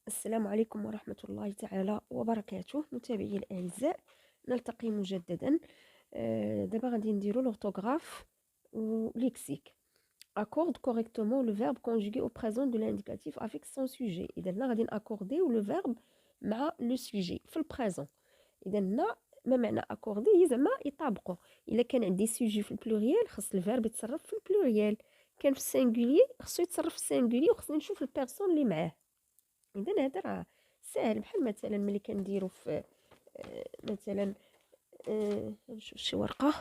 السلام عليكم ورحمة الله تعالى وبركاته متابعي الأعزاء. نلتقي مجددا. دابا غادي نديرو l'orthographe ou lexique. Accorde correctement le verbe conjugué au présent de l'indicatif avec son sujet. إذا هنا غادي نأكورديو le verbe مع le sujet في البريزون. إذا هنا ما معنى أكوردي هي زعما يطابقوا. إلا كان عندي سوجي في البلوريال خص الفيرب يتصرف في البلوريال، كان في السينغولي خصو يتصرف في السينغولي وخصني نشوف البيرسون اللي معاه. إذا هذا راه ساهل، بحال مثلا ملي كنديرو في مثلا نشوف شي ورقة.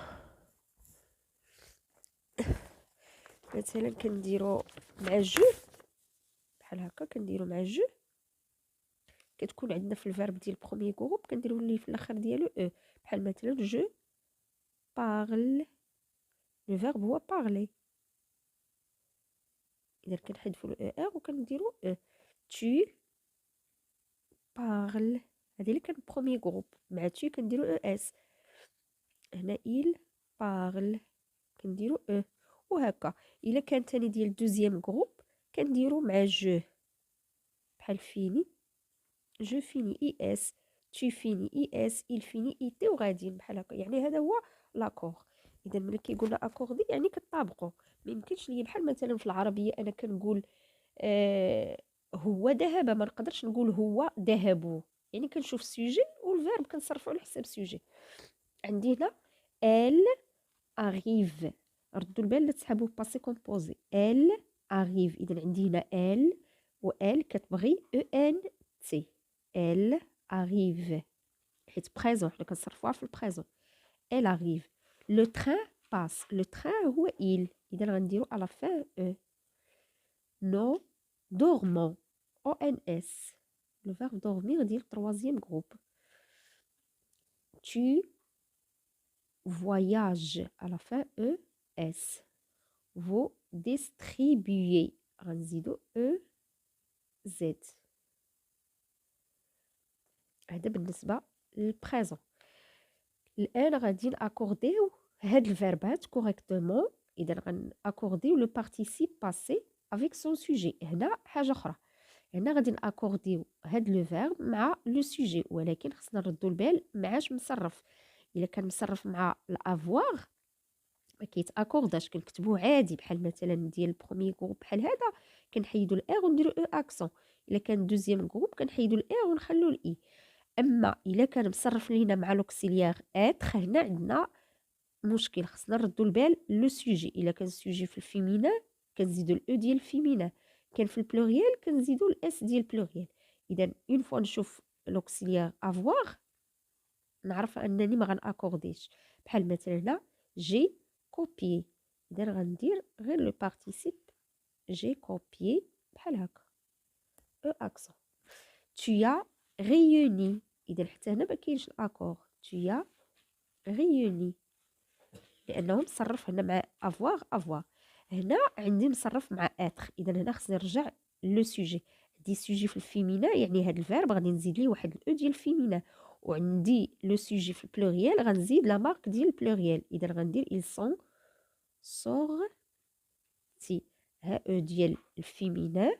مثلا كنديرو مع جو، بحال هكا كنديرو مع جو، كتكون عندنا في الفيرب ديال بروميي جروب كنديرو اللي في الاخر ديالو او، بحال مثلا جو بارل، لو فيرب هو بارلي. اذا كنحذفو لو ار وكنديرو او. tu parles، هذه اللي كان بروميي جروب، مع tu كنديرو او اس. هنا il parle كنديرو او، وهكا. الا كان تاني ديال دوزيام جروب كنديرو مع جو، بحال فيني جو فيني اي اس، tu فيني اي اس، il فيني اي تي، وغاديين بحال هكا. يعني هذا هو لاكور. اذا ملي كيقولنا اكوردي يعني كطابقوا. ما يمكنش ليا بحال مثلا في العربيه انا كنقول هو ذهب، ما نقدرش نقول هو ذهبوا. يعني كنشوف السوجي والفيرب كنصرفو على حساب السوجي. عندي هنا elle arrive، ردوا البال لا تسحبوا باسي كومبوزي. elle arrive، اذا عندي هنا elle و elle كتبغي او ان تي. elle arrive حيت بريزون حنا كنصرفوها في البريزون. elle arrive. le train passe، le train هو il، اذا غنديرو على فان او. nous dormons او ان اس، لو فيرب dormir ديال troisième groupe. tu voyages على فان او اس. vous distribuez غنزيدو او زد. هذا بالنسبة للبريزون. الآن غادي نأكورديو هاد الفيربات كوريكتومون. إذا غنأكورديو لو بارتيسيب باسي افيك سون سوجي. هنا حاجة أخرى، هنا غادي نأكورديو هاد لو فيرب مع لو سوجي، ولكن خصنا نردو البال معاش مصرف. إلا كان مصرف مع الافواغ ما كيتاكورداش، كنكتبوه عادي بحال مثلا ديال البروميي جروب بحال هذا، كنحيدو الار ونديرو او اكسون. الا كان دوزيام جروب كنحيدو الار ونخلو الاي. اما الا كان مصرف لينا مع لوكسيليير اتر، هنا عندنا مشكل، خصنا نردو البال لو سوجي. الا كان السوجي في الفيمينا كنزيدو الاو ديال الفيمينا، كان في البلوريال كنزيدو الاس ديال البلوريال. اذا اون فوا نشوف لوكسيليير افواغ نعرف انني ما غنأكورديش. بحال مثلا هنا جي كوبيي، اذا غندير غير لو بارتيسيب جي كوبيي بحال هكا او اكسون. tu as réuni، اذا حتى هنا ما كاينش الاكور. tu as réuni لانه مصرف هنا مع افواغ. هنا عندي مصرف مع اتر، اذا هنا خصني نرجع لو سوجي. عندي سوجي في الفيمينا يعني هذا الفيرب غادي نزيد ليه واحد الاو ديال الفيمينا، وعندي لو سوجي في البلوريال غنزيد لا مارك ديال البلوريال. اذا غندير ils sont sortis، ها او ديال الفيمينا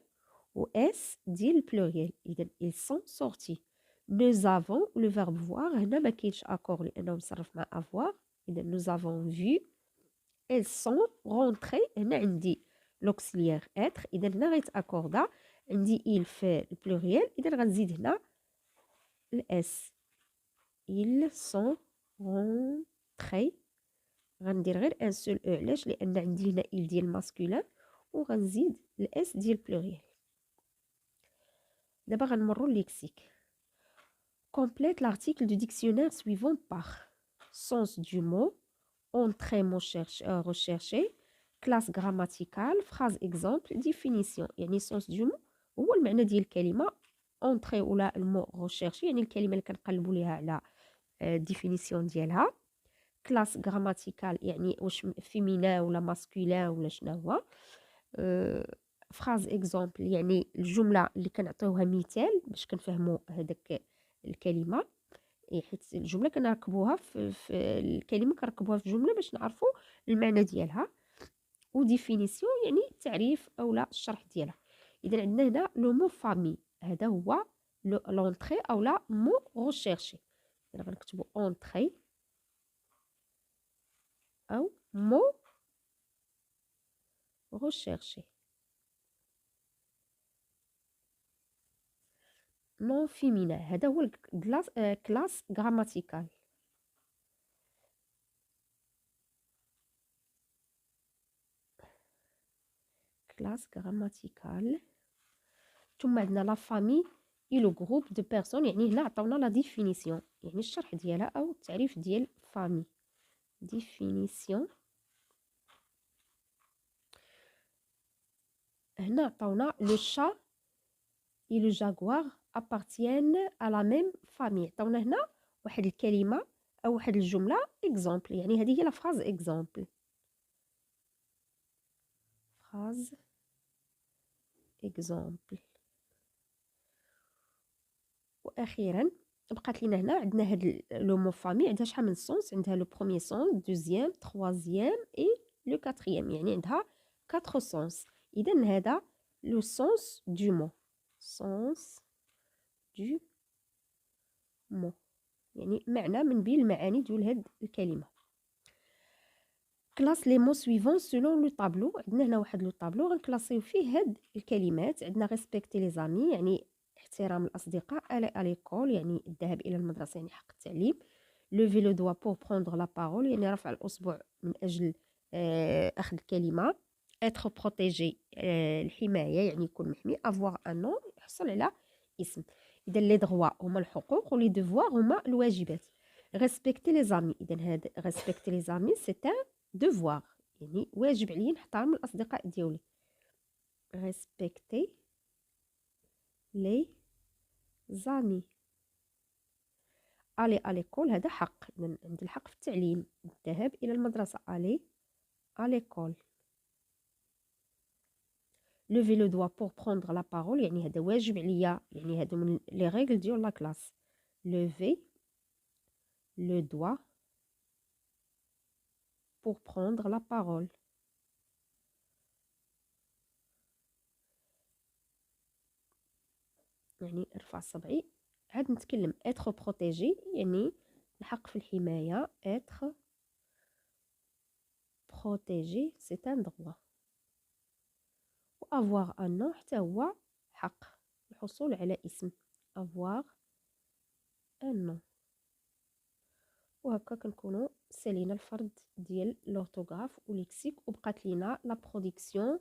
و اس ديال البلوريال. اذا ils sont sortis. nous avons le verbe voir، هنا ما كاينش اكور لانه مصرف مع avoir. اذا nous avons vu. elles sont rentrées، هنا عندي l'auxiliaire être، اذا هنا غيتاكوردا. عندي il في البلوريال، اذا غنزيد هنا الاس. ils sont rentrés، غندير غير ان سول او. علاش؟ لان عندي هنا il ديال الماسكولين وغنزيد الاس ديال البلوريال. دابا غنمروا الليكسيك. complète l'article du dictionnaire suivant par sens du mot, entrée mot recherché، classe grammaticale، phrase exemple، définition. يعني sens du mot هو المعنى ديال الكلمة، entrée ولا المو recherché يعني الكلمة اللي كنقلبوا ليها على définition ديالها. كلاس غراماتيكال يعني واش فيمينا ولا ماسكولين ولا شنو هو. فراز اكزامبل يعني الجمله اللي كنعطيوها مثال باش كنفهموا هذاك الكلمه. حيت الجمله كنركبوها في الكلمه كنركبوها في الجمله باش نعرفوا المعنى ديالها. وديفينيسيون يعني التعريف اولا الشرح ديالها. اذا عندنا هنا لو مو فامي، هذا هو لونتري او لا مو ريشيرشي. غنكتبوا اونتري او مو ريشيرشي. نون فيمينا هذا هو كلاس غراماتيكال. كلاس غراماتيكال. ثم عندنا لا فامي اي لو جروب دو بيرسون، يعني هنا عطاونا لا ديفينيسيون، يعني الشرح ديالها او التعريف ديال فامي. ديفينيسيون. هنا عطاونا لو شا et le jaguar appartiennent à la même famille. عطاونا هنا واحد الكلمة أو واحد الجملة exemple، يعني هذه هي لا phrase exemple. phrase exemple. وأخيرا بقات لينا هنا عندنا هاد لو مو فامي عندها شحال من سونس، عندها لو بروميير سونس، دوزيام، تخوازيام اي لو كاتريام، يعني عندها 4 سونس. إذا هذا لو سونس دو مو. سونس دو مو يعني معنى من بين المعاني ديال هاد الكلمة. كلاس لي مو سويفون سولون لو طابلو. عندنا هنا واحد لو طابلو غنكلاسيو فيه هاد الكلمات. عندنا ريسبكتي لي زامي يعني احترام الأصدقاء، ألي أليكول يعني الذهاب إلى المدرسة يعني حق التعليم، لوفي لو دوا بور بروندر لا بارول يعني رفع الأصبع من أجل أخذ الكلمة، être protégé الحماية يعني يكون محمي، avoir un nom يحصل على اسم. إذا لي دغوا هما الحقوق ولي ديفوار هما الواجبات. ريسبكتي لي زامي، إذا هاد ريسبكتي لي زامي سي ان devoir يعني واجب عليا نحترم الأصدقاء ديالي. respecter les amis. aller à l'école هذا حق، عندي الحق في التعليم، الذهاب إلى المدرسة aller à l'école. lever le doigt pour prendre la parole يعني هذا واجب عليا، يعني هذا من les règles ديال لا كلاس. lever le doigt pour prendre la parole. يعني ارفع صبعي عاد نتكلم. être protégé يعني الحق في الحماية، être protégé c'est un droit. و avoir un nom حتى هو حق الحصول على اسم، avoir un nom. وهكا كنكونوا سالينا الفرد ديال لورتوغراف وليكسيك، وبقات لينا لا برودكسيون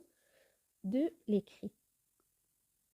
دو ليكري.